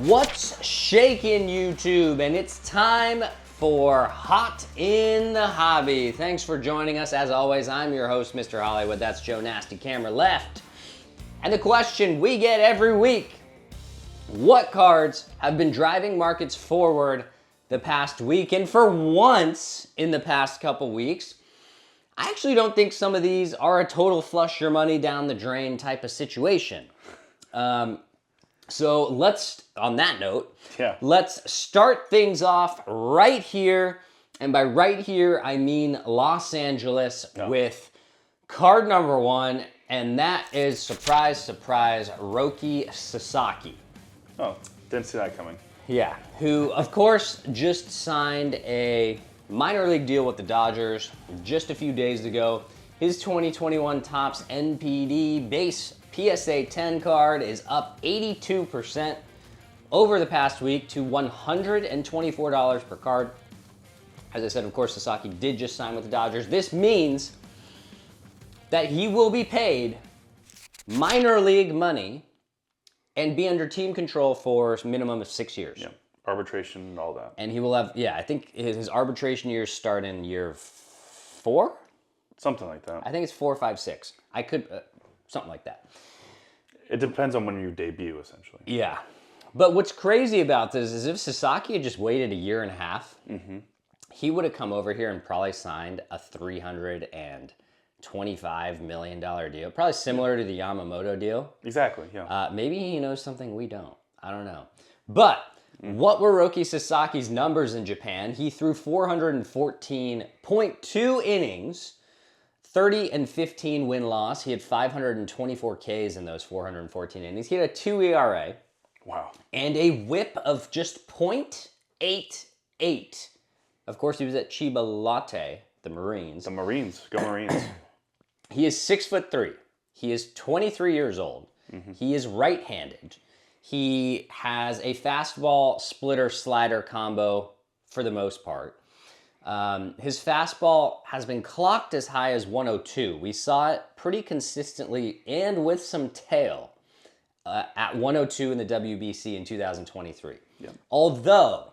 What's shaking, YouTube? And it's time for Hot in the Hobby. Thanks for joining us. As always, I'm your host, Mr. Hollywood. That's Joe Nasty, camera left. And the question we get every week, what cards have been driving markets forward the past week? And for once in the past couple weeks, I actually don't think some of these are a total flush your money down the drain type of situation. So let's, on that note, let's start things off right here. And by right here, I mean Los Angeles with card number 1. And that is, surprise, surprise, Roki Sasaki. Oh, didn't see that coming. Yeah, who, of course, just signed a minor league deal with the Dodgers just a few days ago. His 2021 Topps NPD base PSA 10 card is up 82% over the past week to $124 per card. As I said, of course, Sasaki did just sign with the Dodgers. This means that he will be paid minor league money and be under team control for a minimum of 6 years. Yeah, arbitration and all that. And he will have, I think his arbitration years start in year 4? Something like that. I think it's 4, 5, 6. I could, something like that. It depends on when you debut, essentially. Yeah. But what's crazy about this is if Sasaki had just waited a year and a half, he would have come over here and probably signed a $325 million deal. Probably similar to the Yamamoto deal. Exactly, yeah. Maybe he knows something we don't. I don't know. But what were Roki Sasaki's numbers in Japan? He threw 414.2 innings, 30 and 15 win-loss. He had 524 Ks in those 414 innings. He had a 2 ERA. Wow. And a whip of just .88. Of course, he was at Chiba Lotte, the Marines. The Marines. Go Marines. He is 6'3". He is 23 years old. He is right-handed. He has a fastball splitter slider combo for the most part. His fastball has been clocked as high as 102. We saw it pretty consistently and with some tail at 102 in the WBC in 2023. Yep. Although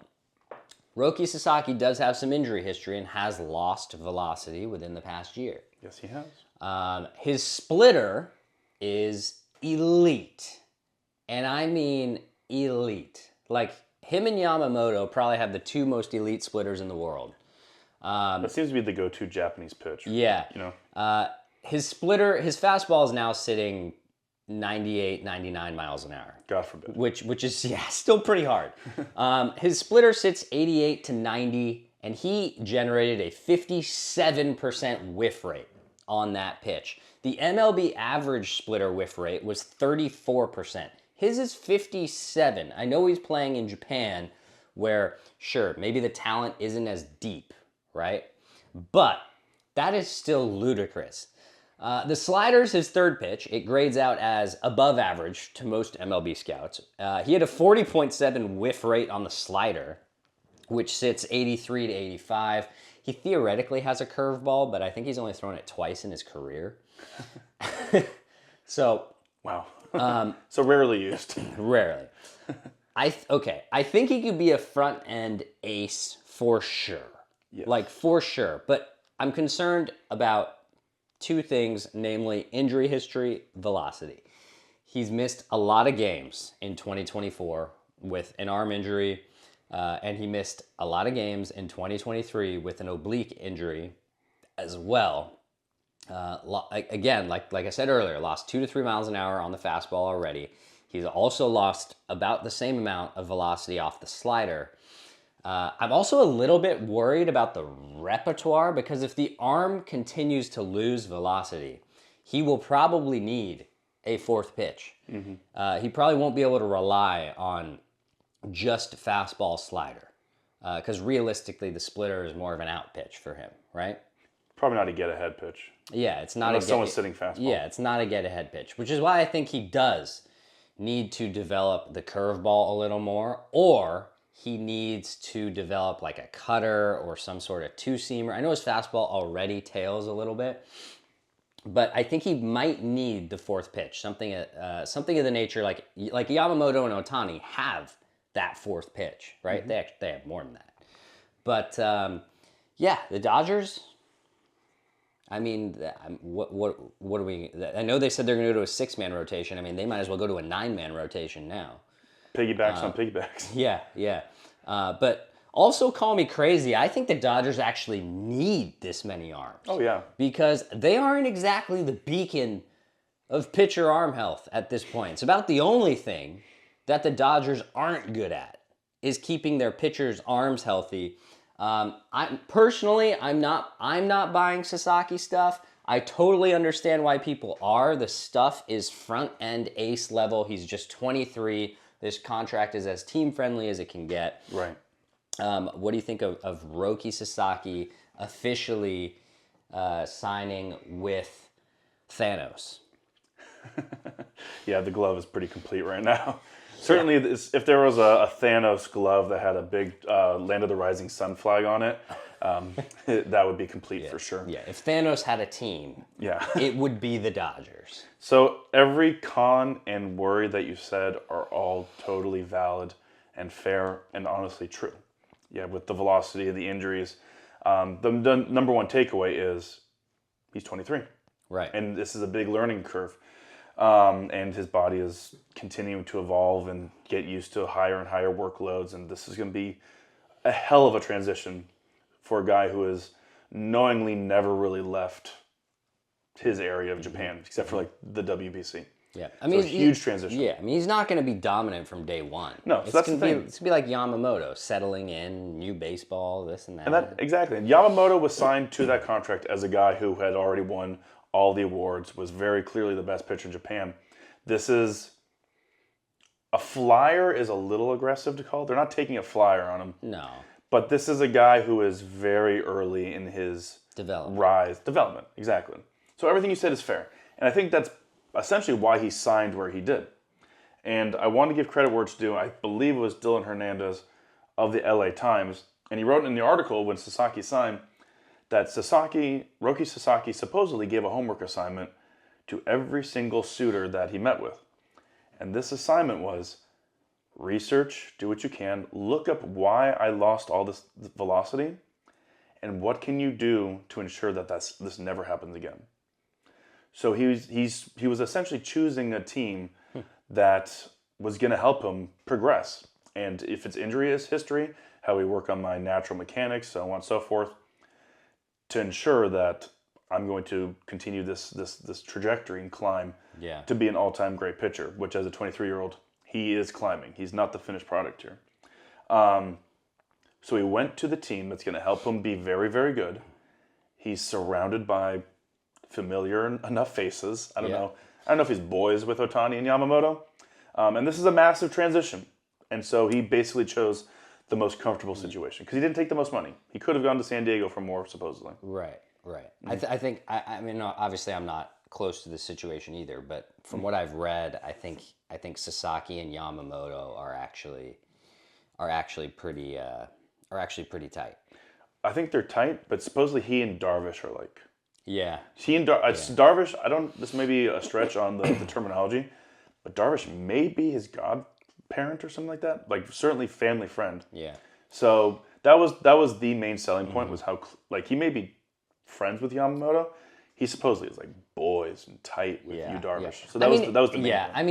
Roki Sasaki does have some injury history and has lost velocity within the past year. Yes, he has. His splitter is elite. And I mean elite. Like, him and Yamamoto probably have the 2 most elite splitters in the world. That seems to be the go-to Japanese pitch. Yeah. You know? His fastball is now sitting 98, 99 miles an hour. God forbid. Which is, still pretty hard. His splitter sits 88 to 90, and he generated a 57% whiff rate on that pitch. The MLB average splitter whiff rate was 34%. His is 57. I know he's playing in Japan where, sure, maybe the talent isn't as deep, right? But that is still ludicrous. The slider's his third pitch. It grades out as above average to most MLB scouts. He had a 40.7 whiff rate on the slider, which sits 83 to 85. He theoretically has a curveball, but I think he's only thrown it twice in his career. So, wow. So rarely used. Rarely. I think he could be a front-end ace for sure. Yes. Like, for sure. But I'm concerned about 2 things, namely injury history, velocity. He's missed a lot of games in 2024 with an arm injury, and he missed a lot of games in 2023 with an oblique injury as well. Again, like I said earlier, lost 2 to 3 miles an hour on the fastball already. He's also lost about the same amount of velocity off the slider. I'm also a little bit worried about the repertoire because if the arm continues to lose velocity, he will probably need a 4th pitch. He probably won't be able to rely on just fastball slider because realistically the splitter is more of an out pitch for him, right? Probably not a get-ahead pitch. Yeah, it's not unless someone's sitting fastball. Yeah, it's not a get-ahead pitch, which is why I think he does need to develop the curveball a little more, or he needs to develop like a cutter or some sort of 2-seamer. I know his fastball already tails a little bit, but I think he might need the 4th pitch, something of the nature like Yamamoto and Ohtani have that fourth pitch, right? They have more than that. But yeah, the Dodgers. I mean, what are we? I know they said they're going to go to a 6-man rotation. I mean, they might as well go to a 9-man rotation now. Piggybacks on piggybacks. Yeah. But also call me crazy. I think the Dodgers actually need this many arms. Oh yeah. Because they aren't exactly the beacon of pitcher arm health at this point. It's about the only thing that the Dodgers aren't good at is keeping their pitchers' arms healthy. I'm not buying Sasaki stuff. I totally understand why people are. The stuff is front end ace level. He's just 23. This contract is as team friendly as it can get. Right. What do you think of Roki Sasaki officially signing with Thanos? Yeah, the glove is pretty complete right now. Certainly, if there was a Thanos glove that had a big Land of the Rising Sun flag on it, that would be complete for sure. Yeah, if Thanos had a team, it would be the Dodgers. So every con and worry that you said are all totally valid and fair and honestly true. Yeah, with the velocity of the injuries. The number one takeaway is he's 23. Right. And this is a big learning curve. And his body is continuing to evolve and get used to higher and higher workloads. And this is going to be a hell of a transition for a guy who has knowingly never really left his area of Japan, except for like the WBC. Yeah, I mean, so huge transition. Yeah, I mean, he's not going to be dominant from day one. No, so that's the thing. It's going to be like Yamamoto, settling in, new baseball, this and that. Exactly. And Yamamoto was signed to that contract as a guy who had already won all the awards, was very clearly the best pitcher in Japan. This is a flyer is a little aggressive to call. They're not taking a flyer on him. No. But this is a guy who is very early in his development. Exactly. So everything you said is fair. And I think that's essentially why he signed where he did. And I want to give credit where it's due. I believe it was Dylan Hernandez of the LA Times. And he wrote in the article when Sasaki signed that Roki Sasaki supposedly gave a homework assignment to every single suitor that he met with. And this assignment was research, do what you can, look up why I lost all this velocity, and what can you do to ensure that this never happens again. So he was essentially choosing a team that was going to help him progress. And if it's injury is history, how we work on my natural mechanics, so on and so forth, to ensure that I'm going to continue this trajectory and climb to be an all-time great pitcher, which as a 23-year-old, he is climbing. He's not the finished product here. So he went to the team that's going to help him be very, very good. He's surrounded by familiar enough faces. I don't know if he's boys with Ohtani and Yamamoto. And this is a massive transition. And so he basically chose the most comfortable situation because he didn't take the most money. He could have gone to San Diego for more, supposedly. Right. Mm-hmm. I mean, obviously I'm not close to this situation either, but from what I've read, I think Sasaki and Yamamoto are actually pretty tight. I think they're tight, but supposedly he and Darvish are like. Yeah. Darvish, this may be a stretch on the terminology, but Darvish may be his godparent or something like that. Like certainly family friend. Yeah. So that was the main selling point was how he may be friends with Yamamoto. He supposedly is like boys and tight with you, Darvish. Yeah. So that was the main point. I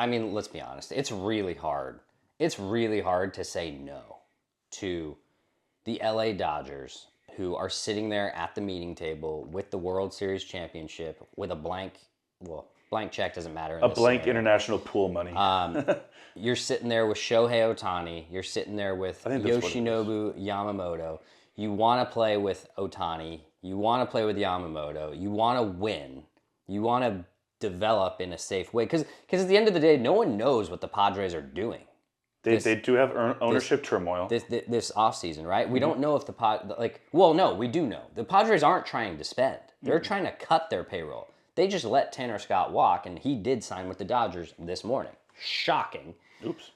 mean let's be honest. It's really hard. It's really hard to say no to the LA Dodgers, who are sitting there at the meeting table with the World Series championship with a blank check doesn't matter. A blank international pool money. You're sitting there with Shohei Ohtani. You're sitting there with Yoshinobu Yamamoto. You want to play with Ohtani. You want to play with Yamamoto. You want to win. You want to develop in a safe way. Because at the end of the day, no one knows what the Padres are doing. They do have ownership turmoil. This offseason, right? We don't know if we do know. The Padres aren't trying to spend. They're trying to cut their payroll. They just let Tanner Scott walk, and he did sign with the Dodgers this morning. Shocking. Oops.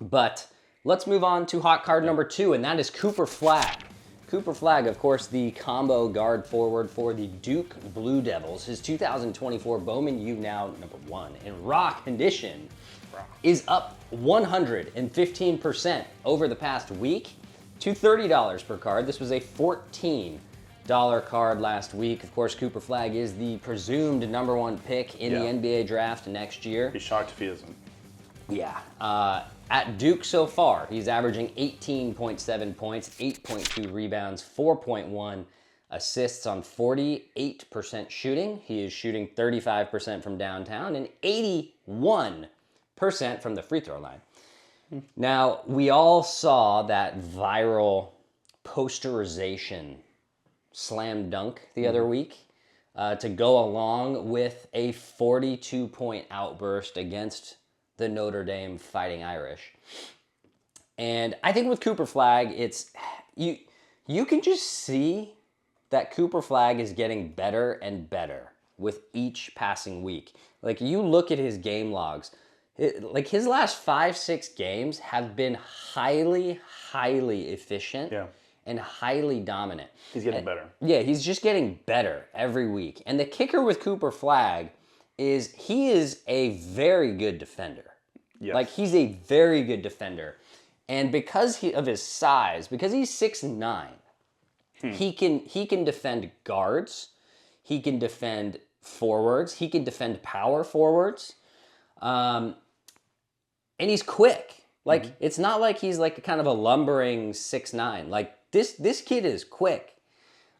But let's move on to hot card number 2, and that is Cooper Flagg. Cooper Flagg, of course, the combo guard forward for the Duke Blue Devils. His 2024 Bowman U Now #1 in raw condition is up 115% over the past week to $30 per card. This was a $14 card last week. Of course, Cooper Flagg is the presumed number 1 pick in the NBA draft next year. Be shocked if he isn't. Yeah. At Duke so far, he's averaging 18.7 points, 8.2 rebounds, 4.1 assists on 48% shooting. He is shooting 35% from downtown and 81% from the free throw line. Now, we all saw that viral posterization slam dunk the other week to go along with a 42-point outburst against the Notre Dame Fighting Irish. And I think with Cooper Flagg, it's you can just see that Cooper Flagg is getting better and better with each passing week. Like, you look at his game logs, like his last 5-6 games have been highly efficient and highly dominant. He's getting better. Yeah, he's just getting better every week. And the kicker with Cooper Flagg is he is a very good defender. Yes. Like, he's a very good defender. And because of his size, because he's 6'9", he can defend guards, he can defend forwards, he can defend power forwards, and he's quick. Like, it's not like he's like kind of a lumbering 6'9". Like, this kid is quick.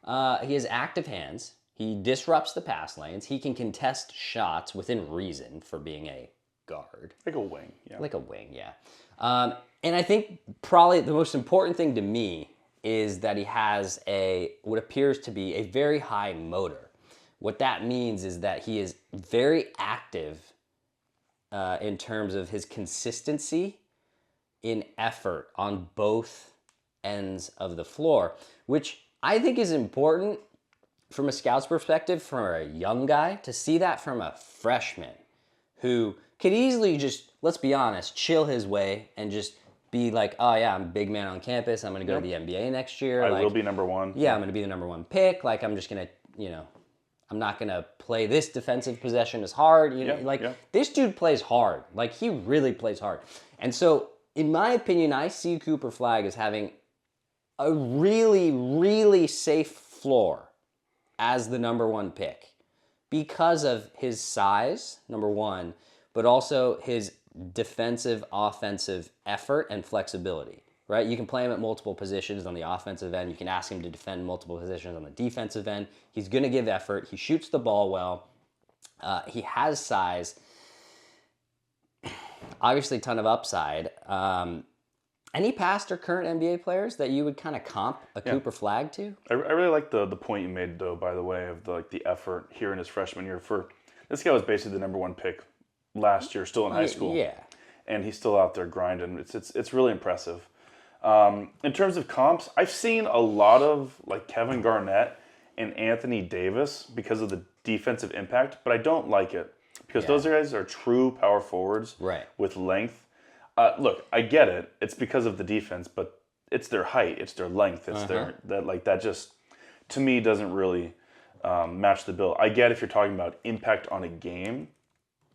He has active hands. He disrupts the pass lanes. He can contest shots within reason for being a guard. Like a wing, yeah. Like a wing, yeah. And I think probably the most important thing to me is that he has what appears to be a very high motor. What that means is that he is very active in terms of his consistency in effort on both ends of the floor, which I think is important from a scout's perspective for a young guy to see that from a freshman who could easily just, let's be honest, chill his way and just be like, oh yeah, I'm a big man on campus. I'm going to go to the NBA next year. I will be number 1. Yeah, I'm going to be the number 1 pick. Like, I'm just going to, I'm not going to play this defensive possession as hard. This dude plays hard. Like, he really plays hard. And so, in my opinion, I see Cooper Flagg as having a really safe floor as the number 1 pick because of his size, number 1, but also his defensive, offensive effort and flexibility, right? You can play him at multiple positions on the offensive end. You can ask him to defend multiple positions on the defensive end. He's going to give effort. He shoots the ball well. He has size. Obviously, a ton of upside. Any past or current NBA players that you would kind of comp a Cooper Flagg to? I really like the point you made, though, by the way, of the effort here in his freshman year. This guy was basically the number 1 pick last year, still in high school. Yeah. And he's still out there grinding. It's really impressive. In terms of comps, I've seen a lot of like Kevin Garnett and Anthony Davis because of the defensive impact, but I don't like it because those guys are true power forwards with length. Look, I get it. It's because of the defense, but it's their height, it's their length, it's that just to me doesn't really match the bill. I get if you're talking about impact on a game,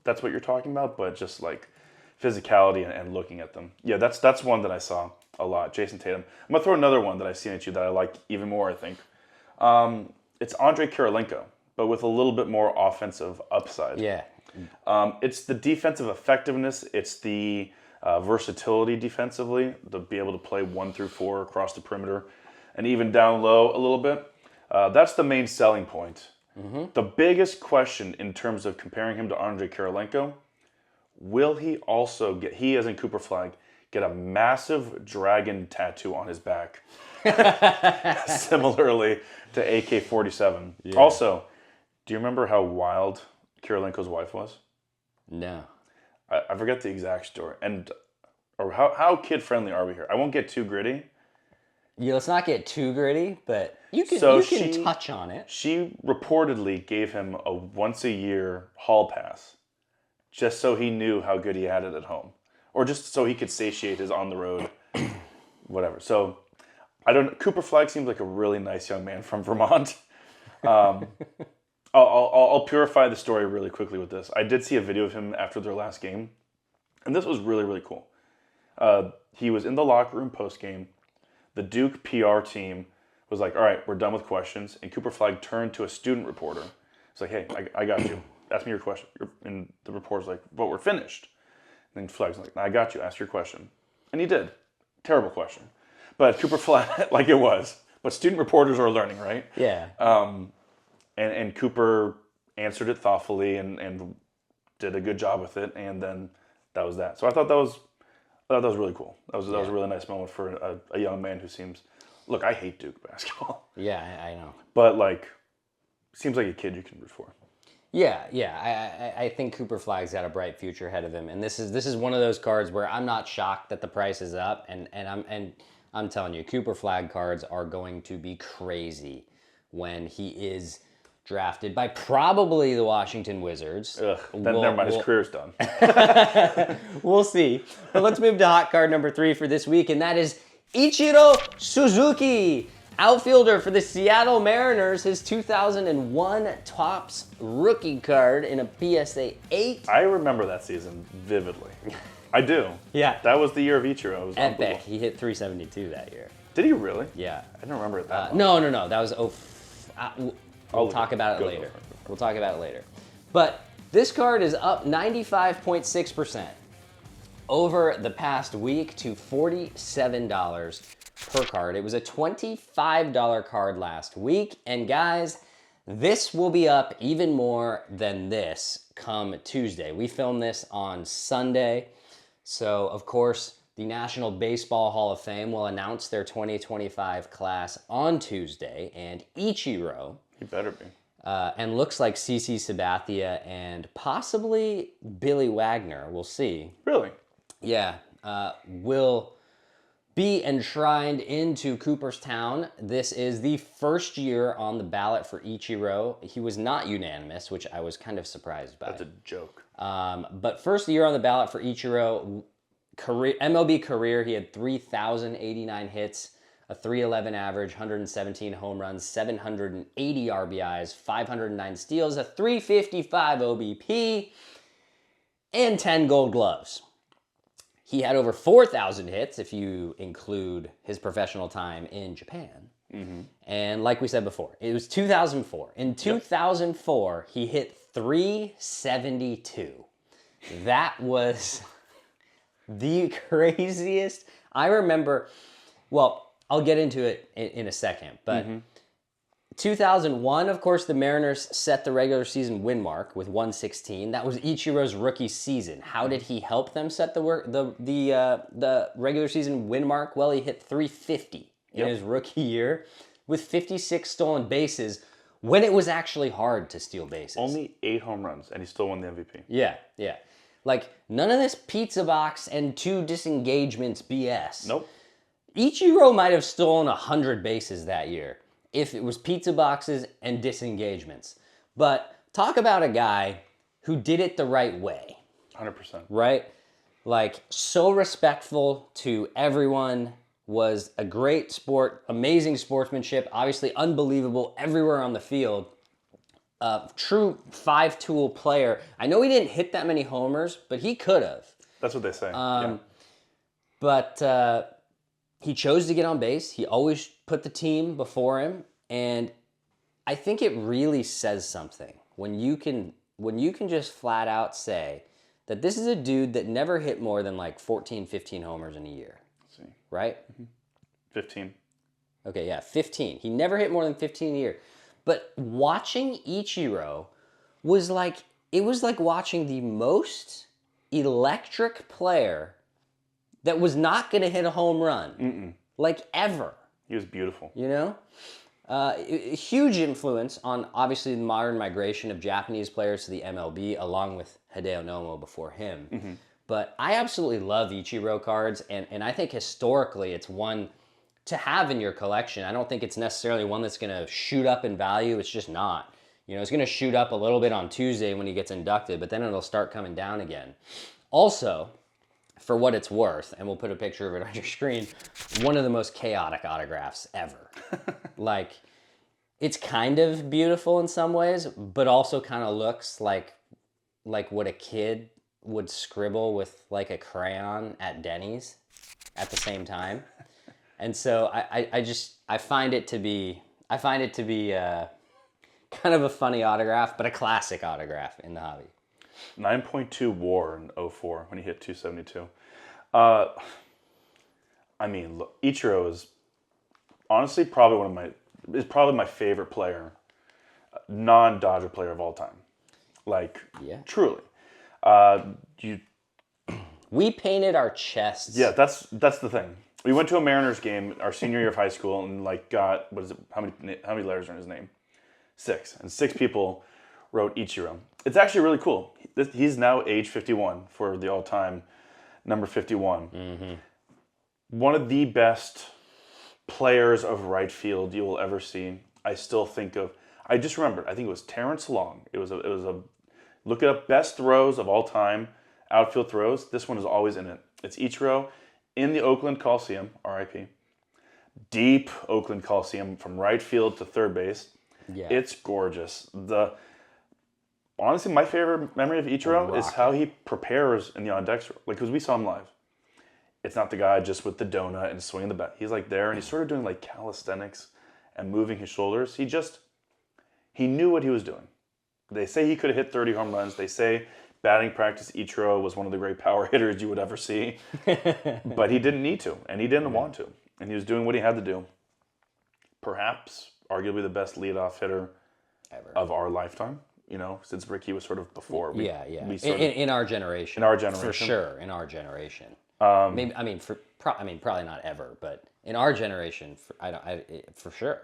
that's what you're talking about, but just like physicality and looking at them. Yeah, that's one that I saw a lot. Jason Tatum. I'm gonna throw another one that I've seen at you that I like even more, I think. It's Andre Kirilenko, but with a little bit more offensive upside. Yeah. It's the defensive effectiveness. It's the versatility defensively, to be able to play 1 through 4 across the perimeter and even down low a little bit. That's the main selling point. The biggest question in terms of comparing him to Andre Kirilenko, will he also he as in Cooper Flagg, get a massive dragon tattoo on his back? Similarly to AK-47. Yeah. Also, do you remember how wild Kirilenko's wife was? No. I forget the exact story. Or how kid-friendly are we here? I won't get too gritty. Yeah, let's not get too gritty, but you can touch on it. She reportedly gave him a once-a-year hall pass just so he knew how good he had it at home. Or just so he could satiate his on-the-road whatever. So, Cooper Flagg seems like a really nice young man from Vermont. I'll purify the story really quickly with this. I did see a video of him after their last game, And this was really, really cool. He was in the locker room post-game. The Duke PR team was like, all right, we're done with questions. And Cooper Flagg turned to a student reporter. He's like, hey, I got you. Ask me your question. And the reporter's like, well, we're finished. And then Flagg's like, I got you. Ask your question. And he did. Terrible question. But Cooper Flagg, like it was. But student reporters are learning, right? Yeah. And Cooper answered it thoughtfully and did a good job with it. And then that was that. So I thought that was really cool. That was a really nice moment for a young man who seems... Look, I hate Duke basketball. Yeah, I know. But, like, seems like a kid you can root for. Yeah. I think Cooper Flagg's got a bright future ahead of him, and this is one of those cards where I'm not shocked that the price is up, and I'm telling you, Cooper Flagg cards are going to be crazy when he is drafted by probably the Washington Wizards. Ugh, never mind, his career's done. We'll see. But let's move to hot card number 3 for this week, and that is Ichiro Suzuki, outfielder for the Seattle Mariners, his 2001 Topps rookie card in a PSA 8. I remember that season vividly. I do. Yeah. That was the year of Ichiro. It was Epic. He hit 372 that year. Did he really? Yeah. I don't remember it that No. That was... We'll talk about it later. We'll talk about it later. But this card is up 95.6% over the past week to $47 per card. It was a $25 card last week. And guys, this will be up even more than this come Tuesday. We filmed this on Sunday. So, of course, the National Baseball Hall of Fame will announce their 2025 class on Tuesday. And Ichiro... He better be. And looks like CC Sabathia and possibly Billy Wagner. We'll see. Really? Yeah. Will be enshrined into Cooperstown. This is the first year on the ballot for Ichiro. He was not unanimous, which I was kind of surprised by. That's a joke. But first year on the ballot for Ichiro. MLB career, he had 3,089 hits. A 311 average, 117 home runs, 780 RBIs, 509 steals, a 355 OBP, and 10 gold gloves. He had over 4,000 hits if you include his professional time in Japan. Mm-hmm. And like we said before, it was 2004. In 2004, he hit 372. That was the craziest. I remember, well... I'll get into it in a second, but 2001, of course, the Mariners set the regular season win mark with 116. That was Ichiro's rookie season. How did he help them set the regular season win mark? Well, he hit 350 in his rookie year with 56 stolen bases when it was actually hard to steal bases. Only 8 home runs, and he still won the MVP. Yeah. Like, none of this pizza box and 2 disengagements BS. Nope. Ichiro might have stolen 100 bases that year if it was pizza boxes and disengagements. But talk about a guy who did it the right way. 100%. Right? Like, so respectful to everyone, was a great sport, amazing sportsmanship, obviously unbelievable everywhere on the field. True 5-tool player. I know he didn't hit that many homers, but he could have. That's what they say. But... he chose to get on base. He always put the team before him. And I think it really says something when you can just flat out say that this is a dude that never hit more than like 14, 15 homers in a year. Let's see. Right? 15. Okay, yeah, 15. He never hit more than 15 a year. But watching Ichiro was like watching the most electric player that was not going to hit a home run, like ever. He was beautiful. You know? A huge influence on, obviously, the modern migration of Japanese players to the MLB, along with Hideo Nomo before him. Mm-hmm. But I absolutely love Ichiro cards, and I think historically it's one to have in your collection. I don't think it's necessarily one that's going to shoot up in value. It's just not. You know, it's going to shoot up a little bit on Tuesday when he gets inducted, but then it'll start coming down again. Also... for what it's worth, and we'll put a picture of it on your screen, one of the most chaotic autographs ever. Like, it's kind of beautiful in some ways, but also kind of looks like what a kid would scribble with like a crayon at Denny's at the same time. And so I find it to be kind of a funny autograph, but a classic autograph in the hobby. 9.2 WAR in 04 when he hit 272. I mean, look, Ichiro is honestly probably my favorite player, non-Dodger player of all time. Like, truly. We painted our chests. Yeah, that's the thing. We went to a Mariners game our senior year of high school and like got how many letters are in his name? 6. And 6 people wrote Ichiro. It's actually really cool. He's now age 51 for the all-time number 51. Mm-hmm. One of the best players of right field you will ever see. I still think of. I just remembered. I think it was Terrence Long. It was a look it up. Best throws of all time, outfield throws. This one is always in it. It's Ichiro in the Oakland Coliseum, R.I.P. Deep Oakland Coliseum from right field to third base. Yeah, it's gorgeous. Honestly, my favorite memory of Ichiro is how he prepares in the on decks. Like, because we saw him live. It's not the guy just with the donut and swinging the bat. He's like there and he's sort of doing like calisthenics and moving his shoulders. He knew what he was doing. They say he could have hit 30 home runs. They say batting practice Ichiro was one of the great power hitters you would ever see. But he didn't need to, and he didn't want to. And he was doing what he had to do. Perhaps, arguably the best leadoff hitter ever of our lifetime. You know, since Ricky was sort of before. In our generation. In our generation. For sure, in our generation. Maybe probably not ever, but in our generation, for sure.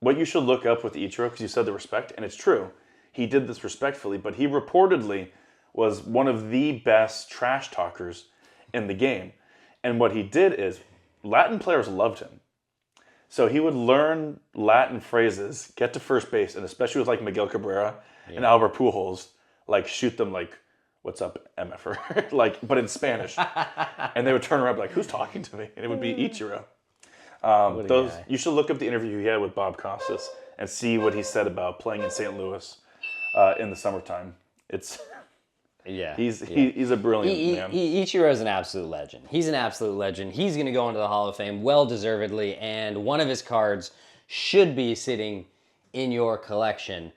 What you should look up with Ichiro, because you said the respect, and it's true, he did this respectfully, but he reportedly was one of the best trash talkers in the game. And what he did is, Latin players loved him. So he would learn Latin phrases, get to first base, and especially with like Miguel Cabrera and Albert Pujols, like shoot them like, "What's up, MFer?" like, but in Spanish. And they would turn around and be like, "Who's talking to me?" And it would be Ichiro. You should look up the interview he had with Bob Costas and see what he said about playing in St. Louis in the summertime. He's a brilliant man. Ichiro is an absolute legend. He's an absolute legend. He's going to go into the Hall of Fame well deservedly, and one of his cards should be sitting in your collection.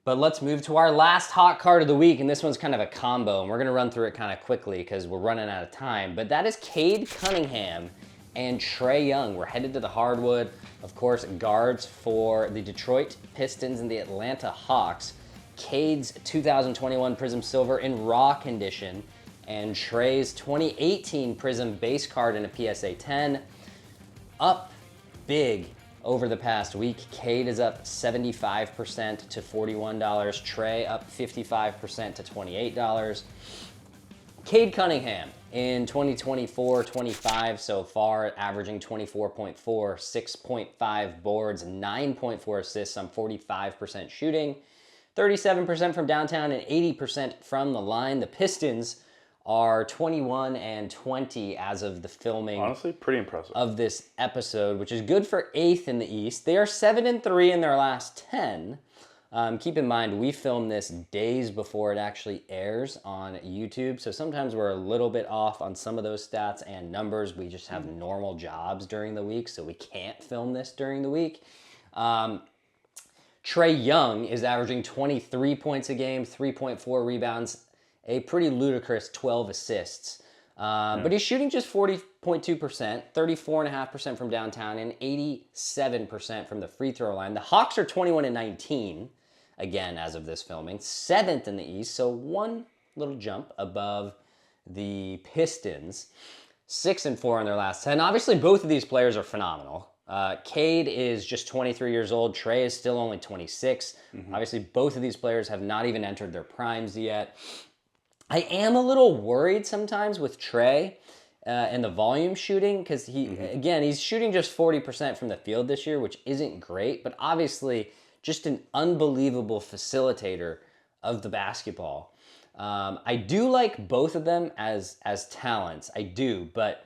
But let's move to our last hot card of the week, and this one's kind of a combo, and we're going to run through it kind of quickly because we're running out of time. But that is Cade Cunningham and Trae Young. We're headed to the hardwood. Of course, guards for the Detroit Pistons and the Atlanta Hawks. Cade's 2021 Prism Silver in raw condition, and Trae's 2018 Prism base card in a PSA 10. Up big over the past week. Cade is up 75% to $41. Trae up 55% to $28. Cade Cunningham in 2024-25 so far, averaging 24.4, 6.5 boards, 9.4 assists on 45% shooting, 37% from downtown and 80% from the line. The Pistons are 21-20 as of the filming. Honestly, pretty impressive. Of this episode, which is good for 8th in the East. They are 7-3 in their last 10. Keep in mind, we film this days before it actually airs on YouTube, so sometimes we're a little bit off on some of those stats and numbers. We just have normal jobs during the week, so we can't film this during the week. Trae Young is averaging 23 points a game, 3.4 rebounds, a pretty ludicrous 12 assists. But he's shooting just 40.2%, 34.5% from downtown, and 87% from the free throw line. The Hawks are 21-19, again, as of this filming, 7th in the East, so one little jump above the Pistons. 6-4 in their last 10. Obviously, both of these players are phenomenal. Cade is just 23 years old. Trae is still only 26. Obviously, both of these players have not even entered their primes yet. I am a little worried sometimes with Trae and the volume shooting because he's shooting just 40% from the field this year, which isn't great, but obviously just an unbelievable facilitator of the basketball. I do like both of them as talents. I do, but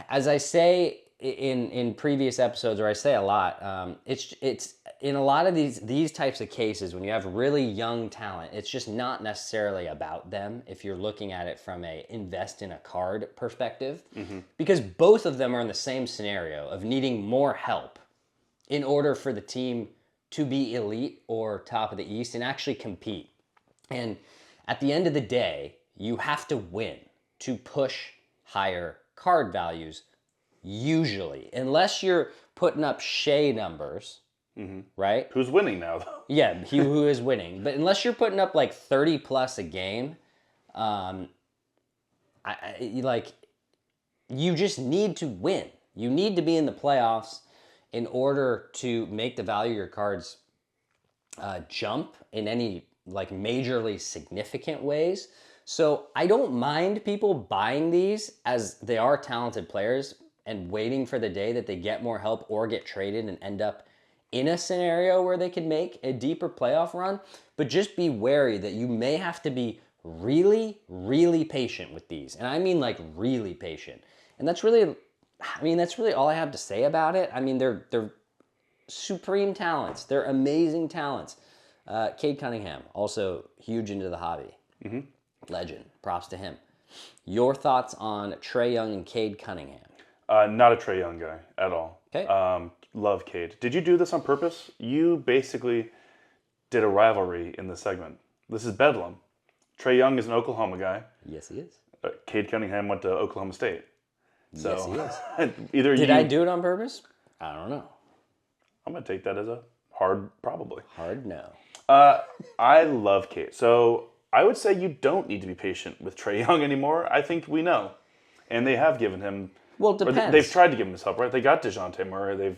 as I say in previous episodes, or I say a lot, it's in a lot of these types of cases, when you have really young talent, it's just not necessarily about them if you're looking at it from a invest in a card perspective, because both of them are in the same scenario of needing more help in order for the team to be elite or top of the East and actually compete. And at the end of the day, you have to win to push higher card values, usually, unless you're putting up Shea numbers, right? Who's winning now, though? Yeah, he who is winning. But unless you're putting up like 30 plus a game, you just need to win. You need to be in the playoffs in order to make the value of your cards jump in any like majorly significant ways. So I don't mind people buying these as they are talented players and waiting for the day that they get more help or get traded and end up in a scenario where they can make a deeper playoff run. But just be wary that you may have to be really, really patient with these. And I mean like really patient. And that's really all I have to say about it. I mean, they're supreme talents. They're amazing talents. Cade Cunningham, also huge into the hobby. Legend. Props to him. Your thoughts on Trae Young and Cade Cunningham? Not a Trae Young guy at all. Okay. Love Cade. Did you do this on purpose? You basically did a rivalry in this segment. This is Bedlam. Trae Young is an Oklahoma guy. Yes, he is. Cade Cunningham went to Oklahoma State. So, yes, he is. either Did I do it on purpose? I don't know. I'm going to take that as a hard probably. Hard no. I love Cade. So I would say you don't need to be patient with Trae Young anymore. I think we know. And they have given him... Well, it depends. They've tried to give him his help, right? They got DeJounte Murray.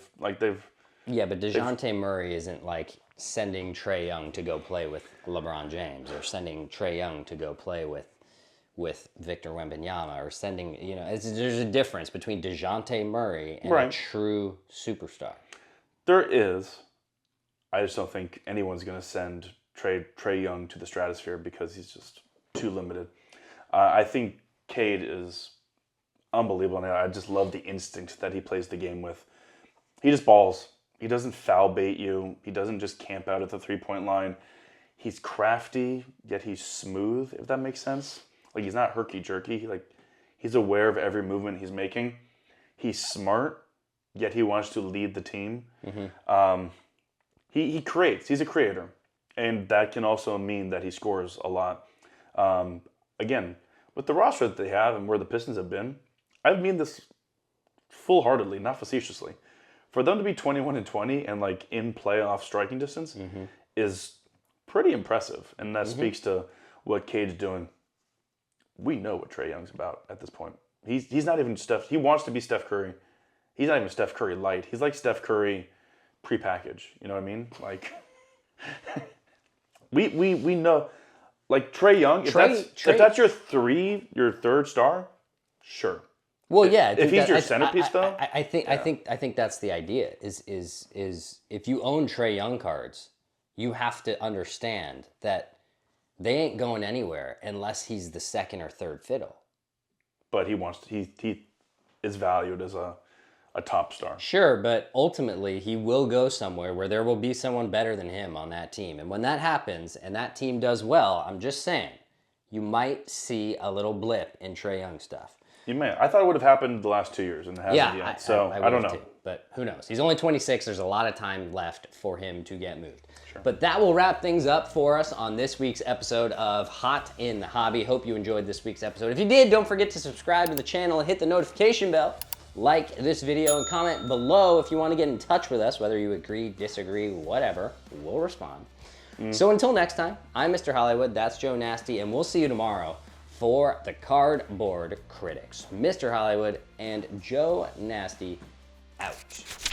Yeah, but DeJounte Murray isn't like sending Trae Young to go play with LeBron James or sending Trae Young to go play with Victor Wembanyama or sending, there's a difference between DeJounte Murray and a true superstar. There is. I just don't think anyone's going to send Trae Young to the stratosphere because he's just too limited. I think Cade is unbelievable. And I just love the instinct that he plays the game with. He just balls. He doesn't foul bait you. He doesn't just camp out at the three-point line. He's crafty, yet he's smooth, if that makes sense. Like, he's not herky-jerky. He's aware of every movement he's making. He's smart, yet he wants to lead the team. He creates. He's a creator. And that can also mean that he scores a lot. Again, with the roster that they have and where the Pistons have been, I mean this full-heartedly, not facetiously. For them to be 21-20 and in playoff striking distance is pretty impressive. And that speaks to what Cade's doing. We know what Trae Young's about at this point. He's not even Steph. He wants to be Steph Curry. He's not even Steph Curry light. He's like Steph Curry prepackaged. You know what I mean? We know. Like Trae Young, if that's your third star, sure. Well, yeah. If he's your centerpiece, though, I think that's the idea. Is if you own Trae Young cards, you have to understand that they ain't going anywhere unless he's the second or third fiddle. But he is valued as a top star. Sure, but ultimately he will go somewhere where there will be someone better than him on that team. And when that happens and that team does well, I'm just saying, you might see a little blip in Trae Young stuff. You may. I thought it would have happened the last 2 years, and it hasn't yet. So I don't know. Too, but who knows? He's only 26. There's a lot of time left for him to get moved. Sure. But that will wrap things up for us on this week's episode of Hot in the Hobby. Hope you enjoyed this week's episode. If you did, don't forget to subscribe to the channel and hit the notification bell. Like this video and comment below if you want to get in touch with us, whether you agree, disagree, whatever. We'll respond. So until next time, I'm Mr. Hollywood, that's Joe Nasty, and we'll see you tomorrow for the Cardboard Critics. Mr. Hollywood and Joe Nasty out.